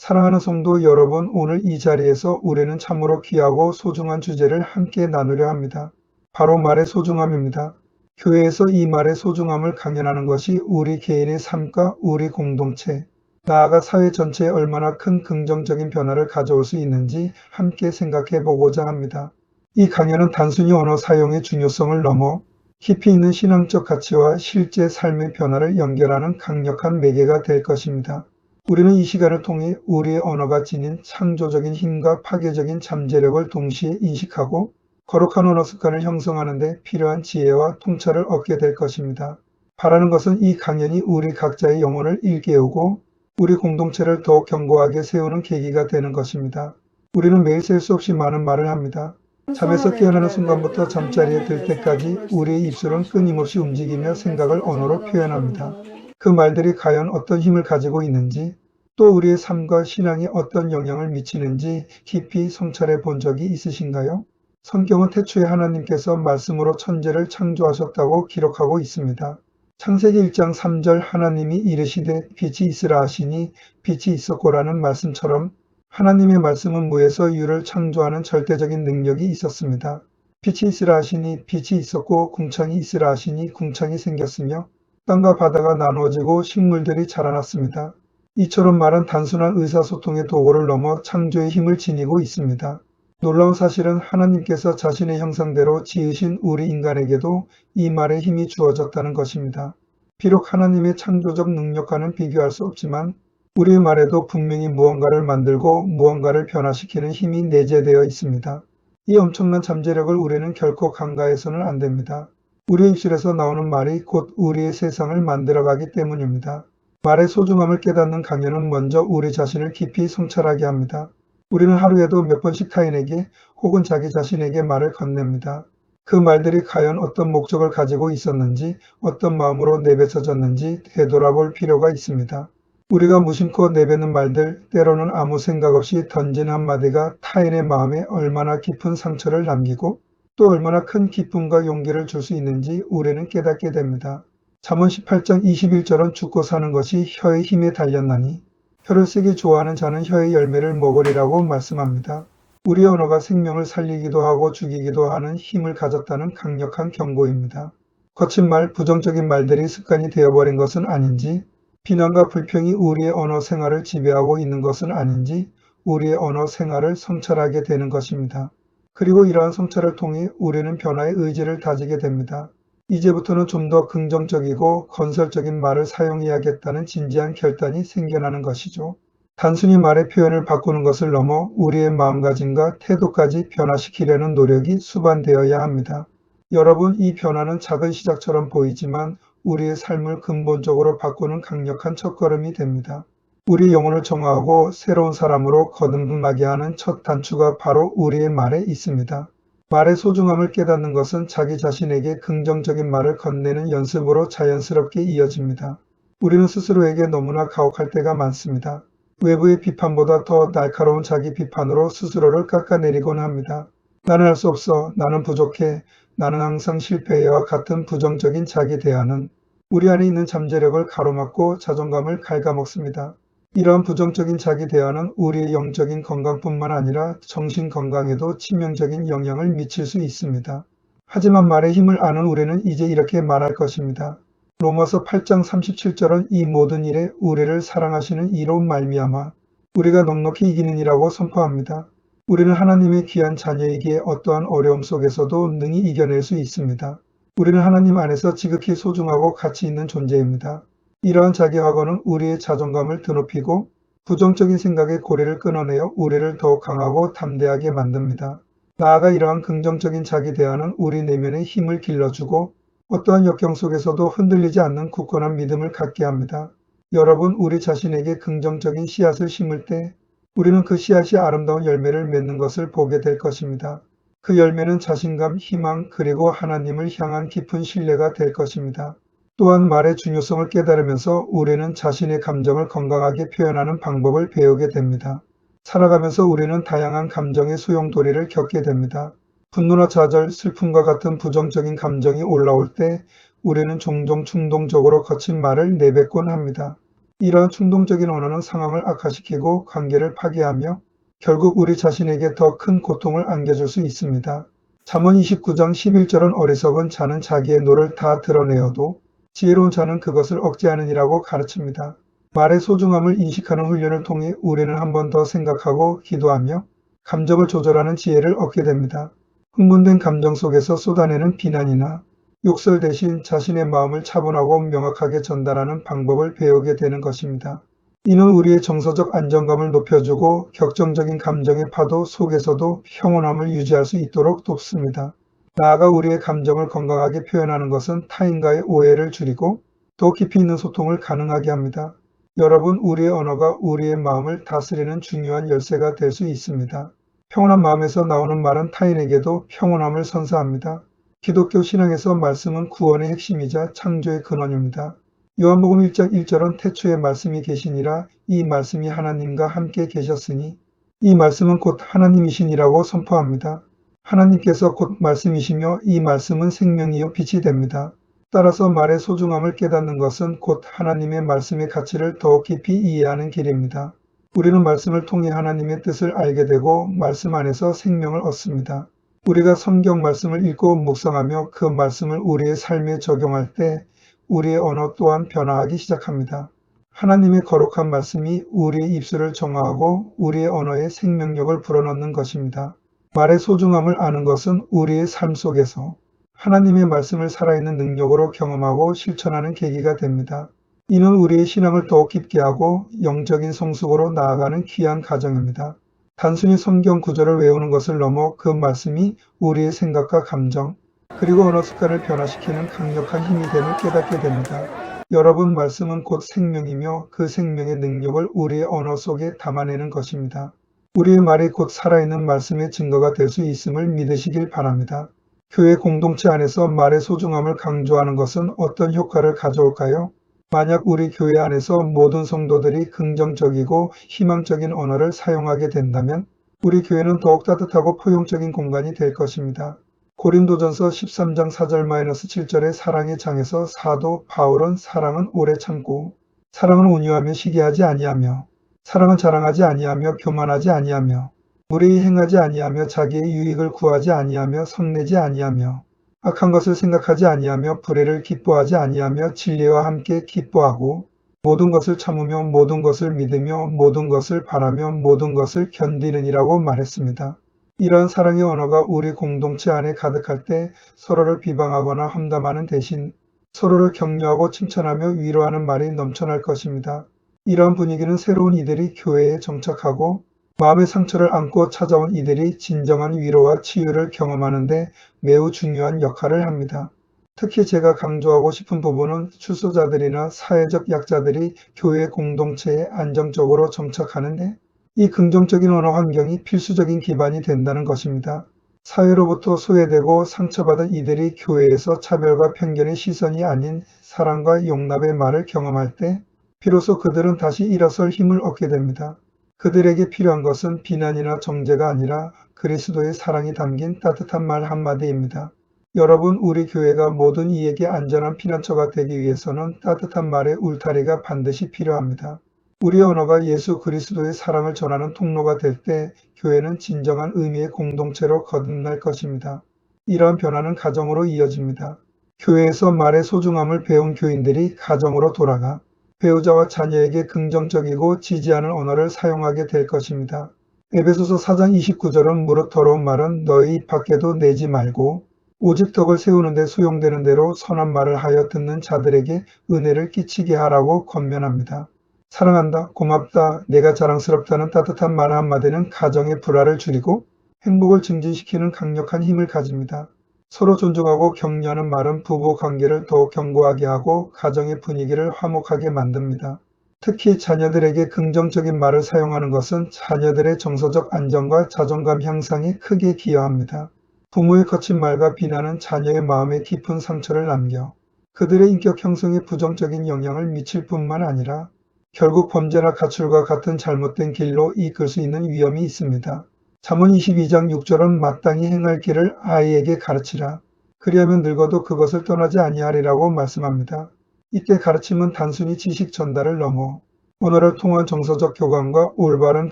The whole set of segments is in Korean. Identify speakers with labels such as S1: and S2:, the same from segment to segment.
S1: 사랑하는 성도 여러분, 오늘 이 자리에서 우리는 참으로 귀하고 소중한 주제를 함께 나누려 합니다. 바로 말의 소중함입니다. 교회에서 이 말의 소중함을 강연하는 것이 우리 개인의 삶과 우리 공동체, 나아가 사회 전체에 얼마나 큰 긍정적인 변화를 가져올 수 있는지 함께 생각해 보고자 합니다. 이 강연은 단순히 언어 사용의 중요성을 넘어 깊이 있는 신앙적 가치와 실제 삶의 변화를 연결하는 강력한 매개가 될 것입니다. 우리는 이 시간을 통해 우리의 언어가 지닌 창조적인 힘과 파괴적인 잠재력을 동시에 인식하고 거룩한 언어 습관을 형성하는 데 필요한 지혜와 통찰을 얻게 될 것입니다. 바라는 것은 이 강연이 우리 각자의 영혼을 일깨우고 우리 공동체를 더욱 견고하게 세우는 계기가 되는 것입니다. 우리는 매일 셀 수 없이 많은 말을 합니다. 잠에서 깨어나는 순간부터 잠자리에 들 때까지 우리의 입술은 끊임없이 움직이며 생각을 언어로 표현합니다. 그 말들이 과연 어떤 힘을 가지고 있는지, 또 우리의 삶과 신앙에 어떤 영향을 미치는지 깊이 성찰해 본 적이 있으신가요? 성경은 태초에 하나님께서 말씀으로 천지를 창조하셨다고 기록하고 있습니다. 창세기 1장 3절 하나님이 이르시되 빛이 있으라 하시니 빛이 있었고라는 말씀처럼 하나님의 말씀은 무에서 유를 창조하는 절대적인 능력이 있었습니다. 빛이 있으라 하시니 빛이 있었고 궁창이 있으라 하시니 궁창이 생겼으며 땅과 바다가 나누어지고 식물들이 자라났습니다. 이처럼 말은 단순한 의사소통의 도구를 넘어 창조의 힘을 지니고 있습니다. 놀라운 사실은 하나님께서 자신의 형상대로 지으신 우리 인간에게도 이 말의 힘이 주어졌다는 것입니다. 비록 하나님의 창조적 능력과는 비교할 수 없지만 우리의 말에도 분명히 무언가를 만들고 무언가를 변화시키는 힘이 내재되어 있습니다. 이 엄청난 잠재력을 우리는 결코 간과해서는 안 됩니다. 우리의 입술에서 나오는 말이 곧 우리의 세상을 만들어가기 때문입니다. 말의 소중함을 깨닫는 강연은 먼저 우리 자신을 깊이 성찰하게 합니다. 우리는 하루에도 몇 번씩 타인에게 혹은 자기 자신에게 말을 건넵니다. 그 말들이 과연 어떤 목적을 가지고 있었는지, 어떤 마음으로 내뱉어졌는지 되돌아볼 필요가 있습니다. 우리가 무심코 내뱉는 말들, 때로는 아무 생각 없이 던진 한마디가 타인의 마음에 얼마나 깊은 상처를 남기고 또 얼마나 큰 기쁨과 용기를 줄 수 있는지 우리는 깨닫게 됩니다. 잠언 18장 21절은 죽고 사는 것이 혀의 힘에 달렸나니 혀를 쓰기 좋아하는 자는 혀의 열매를 먹으리라고 말씀합니다. 우리의 언어가 생명을 살리기도 하고 죽이기도 하는 힘을 가졌다는 강력한 경고입니다. 거친 말, 부정적인 말들이 습관이 되어버린 것은 아닌지, 비난과 불평이 우리의 언어 생활을 지배하고 있는 것은 아닌지 우리의 언어 생활을 성찰하게 되는 것입니다. 그리고 이러한 성찰을 통해 우리는 변화의 의지를 다지게 됩니다. 이제부터는 좀 더 긍정적이고 건설적인 말을 사용해야겠다는 진지한 결단이 생겨나는 것이죠. 단순히 말의 표현을 바꾸는 것을 넘어 우리의 마음가짐과 태도까지 변화시키려는 노력이 수반되어야 합니다. 여러분, 이 변화는 작은 시작처럼 보이지만 우리의 삶을 근본적으로 바꾸는 강력한 첫걸음이 됩니다. 우리 영혼을 정화하고 새로운 사람으로 거듭나게 하는 첫 단추가 바로 우리의 말에 있습니다. 말의 소중함을 깨닫는 것은 자기 자신에게 긍정적인 말을 건네는 연습으로 자연스럽게 이어집니다. 우리는 스스로에게 너무나 가혹할 때가 많습니다. 외부의 비판보다 더 날카로운 자기 비판으로 스스로를 깎아내리곤 합니다. 나는 할 수 없어, 나는 부족해, 나는 항상 실패해와 같은 부정적인 자기 대화는 우리 안에 있는 잠재력을 가로막고 자존감을 갉아먹습니다. 이러한 부정적인 자기 대화는 우리의 영적인 건강뿐만 아니라 정신 건강에도 치명적인 영향을 미칠 수 있습니다. 하지만 말의 힘을 아는 우리는 이제 이렇게 말할 것입니다. 로마서 8장 37절은 이 모든 일에 우리를 사랑하시는 이로 말미암아 우리가 넉넉히 이기는 이라고 선포합니다. 우리는 하나님의 귀한 자녀이기에 어떠한 어려움 속에서도 능히 이겨낼 수 있습니다. 우리는 하나님 안에서 지극히 소중하고 가치 있는 존재입니다. 이러한 자기 확언은 우리의 자존감을 드높이고 부정적인 생각의 고리를 끊어내어 우리를 더욱 강하고 담대하게 만듭니다. 나아가 이러한 긍정적인 자기 대화는 우리 내면의 힘을 길러주고 어떠한 역경 속에서도 흔들리지 않는 굳건한 믿음을 갖게 합니다. 여러분, 우리 자신에게 긍정적인 씨앗을 심을 때 우리는 그 씨앗이 아름다운 열매를 맺는 것을 보게 될 것입니다. 그 열매는 자신감, 희망, 그리고 하나님을 향한 깊은 신뢰가 될 것입니다. 또한 말의 중요성을 깨달으면서 우리는 자신의 감정을 건강하게 표현하는 방법을 배우게 됩니다. 살아가면서 우리는 다양한 감정의 소용돌이를 겪게 됩니다. 분노나 좌절, 슬픔과 같은 부정적인 감정이 올라올 때 우리는 종종 충동적으로 거친 말을 내뱉곤 합니다. 이러한 충동적인 언어는 상황을 악화시키고 관계를 파괴하며 결국 우리 자신에게 더 큰 고통을 안겨줄 수 있습니다. 잠언 29장 11절은 어리석은 자는 자기의 노를 다 드러내어도 지혜로운 자는 그것을 억제하느니라고 가르칩니다. 말의 소중함을 인식하는 훈련을 통해 우리는 한 번 더 생각하고 기도하며 감정을 조절하는 지혜를 얻게 됩니다. 흥분된 감정 속에서 쏟아내는 비난이나 욕설 대신 자신의 마음을 차분하고 명확하게 전달하는 방법을 배우게 되는 것입니다. 이는 우리의 정서적 안정감을 높여주고 격정적인 감정의 파도 속에서도 평온함을 유지할 수 있도록 돕습니다. 나아가 우리의 감정을 건강하게 표현하는 것은 타인과의 오해를 줄이고 더 깊이 있는 소통을 가능하게 합니다. 여러분, 우리의 언어가 우리의 마음을 다스리는 중요한 열쇠가 될 수 있습니다. 평온한 마음에서 나오는 말은 타인에게도 평온함을 선사합니다. 기독교 신앙에서 말씀은 구원의 핵심이자 창조의 근원입니다. 요한복음 1장 1절은 태초에 말씀이 계시니라 이 말씀이 하나님과 함께 계셨으니 이 말씀은 곧 하나님이시니라고 선포합니다. 하나님께서 곧 말씀이시며 이 말씀은 생명이요 빛이 됩니다. 따라서 말의 소중함을 깨닫는 것은 곧 하나님의 말씀의 가치를 더욱 깊이 이해하는 길입니다. 우리는 말씀을 통해 하나님의 뜻을 알게 되고 말씀 안에서 생명을 얻습니다. 우리가 성경 말씀을 읽고 묵상하며 그 말씀을 우리의 삶에 적용할 때 우리의 언어 또한 변화하기 시작합니다. 하나님의 거룩한 말씀이 우리의 입술을 정화하고 우리의 언어에 생명력을 불어넣는 것입니다. 말의 소중함을 아는 것은 우리의 삶 속에서 하나님의 말씀을 살아있는 능력으로 경험하고 실천하는 계기가 됩니다. 이는 우리의 신앙을 더욱 깊게 하고 영적인 성숙으로 나아가는 귀한 과정입니다. 단순히 성경 구절을 외우는 것을 넘어 그 말씀이 우리의 생각과 감정, 그리고 언어 습관을 변화시키는 강력한 힘이 됨을 깨닫게 됩니다. 여러분, 말씀은 곧 생명이며 그 생명의 능력을 우리의 언어 속에 담아내는 것입니다. 우리의 말이 곧 살아있는 말씀의 증거가 될 수 있음을 믿으시길 바랍니다. 교회 공동체 안에서 말의 소중함을 강조하는 것은 어떤 효과를 가져올까요? 만약 우리 교회 안에서 모든 성도들이 긍정적이고 희망적인 언어를 사용하게 된다면 우리 교회는 더욱 따뜻하고 포용적인 공간이 될 것입니다. 고린도전서 13장 4절-7절의 사랑의 장에서 사도 바울은 사랑은 오래 참고 사랑은 온유하며 시기하지 아니하며 사랑은 자랑하지 아니하며 교만하지 아니하며 무례히 행하지 아니하며 자기의 유익을 구하지 아니하며 성내지 아니하며 악한 것을 생각하지 아니하며 불의를 기뻐하지 아니하며 진리와 함께 기뻐하고 모든 것을 참으며 모든 것을 믿으며 모든 것을 바라며 모든 것을 견디느니라고 말했습니다. 이러한 사랑의 언어가 우리 공동체 안에 가득할 때 서로를 비방하거나 험담하는 대신 서로를 격려하고 칭찬하며 위로하는 말이 넘쳐날 것입니다. 이러한 분위기는 새로운 이들이 교회에 정착하고 마음의 상처를 안고 찾아온 이들이 진정한 위로와 치유를 경험하는 데 매우 중요한 역할을 합니다. 특히 제가 강조하고 싶은 부분은 출소자들이나 사회적 약자들이 교회 공동체에 안정적으로 정착하는데 이 긍정적인 언어 환경이 필수적인 기반이 된다는 것입니다. 사회로부터 소외되고 상처받은 이들이 교회에서 차별과 편견의 시선이 아닌 사랑과 용납의 말을 경험할 때 비로소 그들은 다시 일어설 힘을 얻게 됩니다. 그들에게 필요한 것은 비난이나 정죄가 아니라 그리스도의 사랑이 담긴 따뜻한 말 한마디입니다. 여러분, 우리 교회가 모든 이에게 안전한 피난처가 되기 위해서는 따뜻한 말의 울타리가 반드시 필요합니다. 우리 언어가 예수 그리스도의 사랑을 전하는 통로가 될 때 교회는 진정한 의미의 공동체로 거듭날 것입니다. 이러한 변화는 가정으로 이어집니다. 교회에서 말의 소중함을 배운 교인들이 가정으로 돌아가 배우자와 자녀에게 긍정적이고 지지하는 언어를 사용하게 될 것입니다. 에베소서 4장 29절은 무릇 더러운 말은 너희 입 밖에도 내지 말고 오직 덕을 세우는 데 수용되는 대로 선한 말을 하여 듣는 자들에게 은혜를 끼치게 하라고 권면합니다. 사랑한다, 고맙다, 내가 자랑스럽다는 따뜻한 말 한마디는 가정의 불화를 줄이고 행복을 증진시키는 강력한 힘을 가집니다. 서로 존중하고 격려하는 말은 부부 관계를 더욱 견고하게 하고 가정의 분위기를 화목하게 만듭니다. 특히 자녀들에게 긍정적인 말을 사용하는 것은 자녀들의 정서적 안정과 자존감 향상에 크게 기여합니다. 부모의 거친 말과 비난은 자녀의 마음에 깊은 상처를 남겨 그들의 인격 형성에 부정적인 영향을 미칠 뿐만 아니라 결국 범죄나 가출과 같은 잘못된 길로 이끌 수 있는 위험이 있습니다. 잠언 22장 6절은 마땅히 행할 길을 아이에게 가르치라. 그리하면 늙어도 그것을 떠나지 아니하리라고 말씀합니다. 이때 가르침은 단순히 지식 전달을 넘어 언어를 통한 정서적 교감과 올바른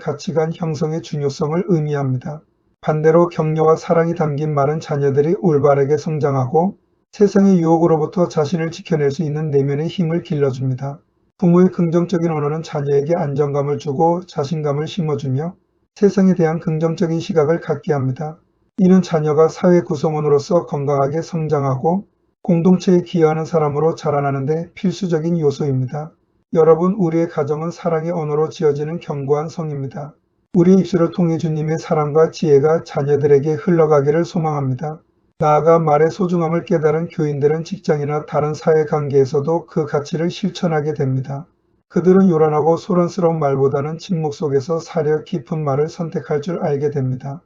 S1: 가치관 형성의 중요성을 의미합니다. 반대로 격려와 사랑이 담긴 말은 자녀들이 올바르게 성장하고 세상의 유혹으로부터 자신을 지켜낼 수 있는 내면의 힘을 길러줍니다. 부모의 긍정적인 언어는 자녀에게 안정감을 주고 자신감을 심어주며 세상에 대한 긍정적인 시각을 갖게 합니다. 이는 자녀가 사회 구성원으로서 건강하게 성장하고 공동체에 기여하는 사람으로 자라나는 데 필수적인 요소입니다. 여러분, 우리의 가정은 사랑의 언어로 지어지는 견고한 성입니다. 우리의 입술을 통해 주님의 사랑과 지혜가 자녀들에게 흘러가기를 소망합니다. 나아가 말의 소중함을 깨달은 교인들은 직장이나 다른 사회관계에서도 그 가치를 실천하게 됩니다. 그들은 요란하고 소란스러운 말보다는 침묵 속에서 사려 깊은 말을 선택할 줄 알게 됩니다.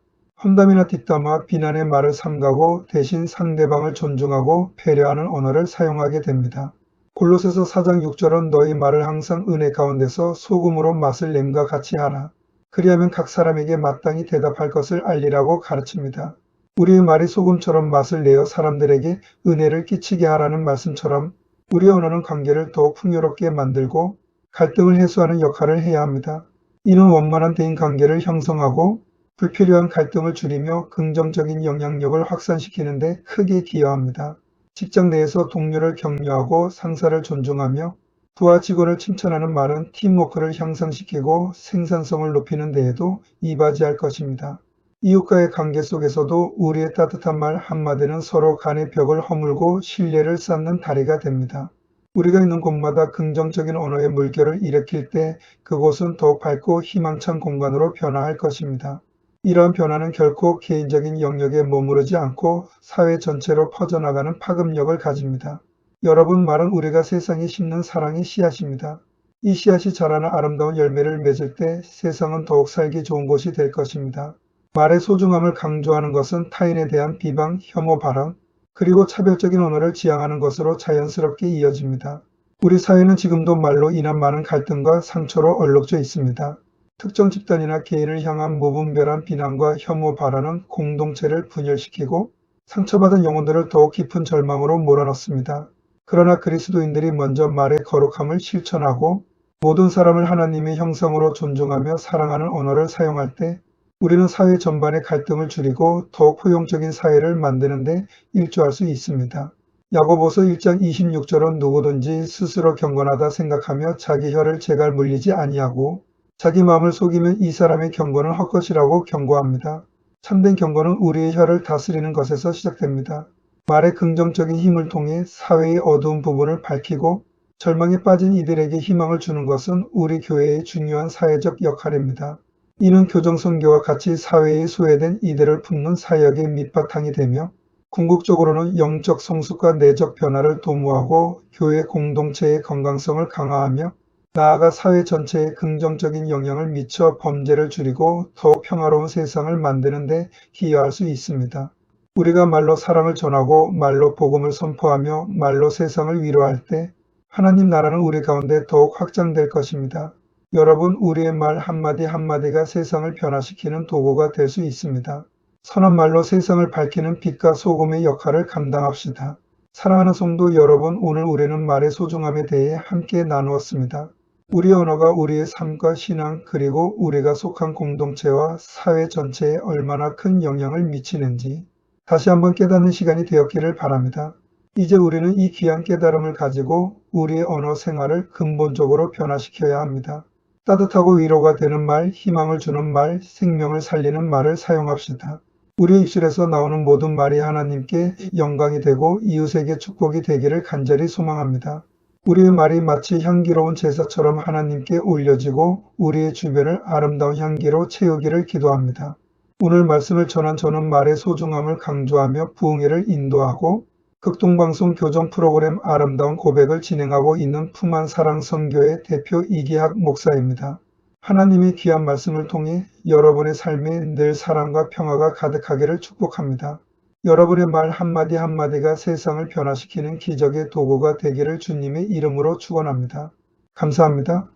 S1: 험담이나 뒷담화, 비난의 말을 삼가고 대신 상대방을 존중하고 배려하는 언어를 사용하게 됩니다. 골로새서 4장 6절은 너희 말을 항상 은혜 가운데서 소금으로 맛을 냄과 같이 하라. 그리하면 각 사람에게 마땅히 대답할 것을 알리라고 가르칩니다. 우리의 말이 소금처럼 맛을 내어 사람들에게 은혜를 끼치게 하라는 말씀처럼 우리의 언어는 관계를 더욱 풍요롭게 만들고 갈등을 해소하는 역할을 해야 합니다. 이는 원만한 대인관계를 형성하고 불필요한 갈등을 줄이며 긍정적인 영향력을 확산시키는 데 크게 기여합니다. 직장 내에서 동료를 격려하고 상사를 존중하며 부하 직원을 칭찬하는 말은 팀워크를 향상시키고 생산성을 높이는 데에도 이바지할 것입니다. 이웃과의 관계 속에서도 우리의 따뜻한 말 한마디는 서로 간의 벽을 허물고 신뢰를 쌓는 다리가 됩니다. 우리가 있는 곳마다 긍정적인 언어의 물결을 일으킬 때 그곳은 더욱 밝고 희망찬 공간으로 변화할 것입니다. 이러한 변화는 결코 개인적인 영역에 머무르지 않고 사회 전체로 퍼져나가는 파급력을 가집니다. 여러분, 말은 우리가 세상에 심는 사랑의 씨앗입니다. 이 씨앗이 자라나 아름다운 열매를 맺을 때 세상은 더욱 살기 좋은 곳이 될 것입니다. 말의 소중함을 강조하는 것은 타인에 대한 비방, 혐오 발언, 그리고 차별적인 언어를 지향하는 것으로 자연스럽게 이어집니다. 우리 사회는 지금도 말로 인한 많은 갈등과 상처로 얼룩져 있습니다. 특정 집단이나 개인을 향한 무분별한 비난과 혐오 발언은 공동체를 분열시키고 상처받은 영혼들을 더욱 깊은 절망으로 몰아넣습니다. 그러나 그리스도인들이 먼저 말의 거룩함을 실천하고 모든 사람을 하나님의 형상으로 존중하며 사랑하는 언어를 사용할 때 우리는 사회 전반의 갈등을 줄이고 더욱 포용적인 사회를 만드는 데 일조할 수 있습니다. 야고보서 1장 26절은 누구든지 스스로 경건하다 생각하며 자기 혀를 제갈 물리지 아니하고 자기 마음을 속이면 이 사람의 경건은 헛것이라고 경고합니다. 참된 경건은 우리의 혀를 다스리는 것에서 시작됩니다. 말의 긍정적인 힘을 통해 사회의 어두운 부분을 밝히고 절망에 빠진 이들에게 희망을 주는 것은 우리 교회의 중요한 사회적 역할입니다. 이는 교정선교와 같이 사회에 소외된 이들을 품는 사역의 밑바탕이 되며 궁극적으로는 영적 성숙과 내적 변화를 도모하고 교회 공동체의 건강성을 강화하며 나아가 사회 전체에 긍정적인 영향을 미쳐 범죄를 줄이고 더욱 평화로운 세상을 만드는 데 기여할 수 있습니다. 우리가 말로 사랑을 전하고 말로 복음을 선포하며 말로 세상을 위로할 때 하나님 나라는 우리 가운데 더욱 확장될 것입니다. 여러분, 우리의 말 한마디 한마디가 세상을 변화시키는 도구가 될 수 있습니다. 선한 말로 세상을 밝히는 빛과 소금의 역할을 감당합시다. 사랑하는 성도 여러분, 오늘 우리는 말의 소중함에 대해 함께 나누었습니다. 우리 언어가 우리의 삶과 신앙 그리고 우리가 속한 공동체와 사회 전체에 얼마나 큰 영향을 미치는지 다시 한번 깨닫는 시간이 되었기를 바랍니다. 이제 우리는 이 귀한 깨달음을 가지고 우리의 언어 생활을 근본적으로 변화시켜야 합니다. 따뜻하고 위로가 되는 말, 희망을 주는 말, 생명을 살리는 말을 사용합시다. 우리 입술에서 나오는 모든 말이 하나님께 영광이 되고 이웃에게 축복이 되기를 간절히 소망합니다. 우리의 말이 마치 향기로운 제사처럼 하나님께 올려지고 우리의 주변을 아름다운 향기로 채우기를 기도합니다. 오늘 말씀을 전한 저는 말의 소중함을 강조하며 부흥회를 인도하고 극동방송 교정 프로그램 아름다운 고백을 진행하고 있는 품안 사랑 선교회 대표 이기학 목사입니다. 하나님의 귀한 말씀을 통해 여러분의 삶에 늘 사랑과 평화가 가득하기를 축복합니다. 여러분의 말 한마디 한마디가 세상을 변화시키는 기적의 도구가 되기를 주님의 이름으로 축원합니다. 감사합니다.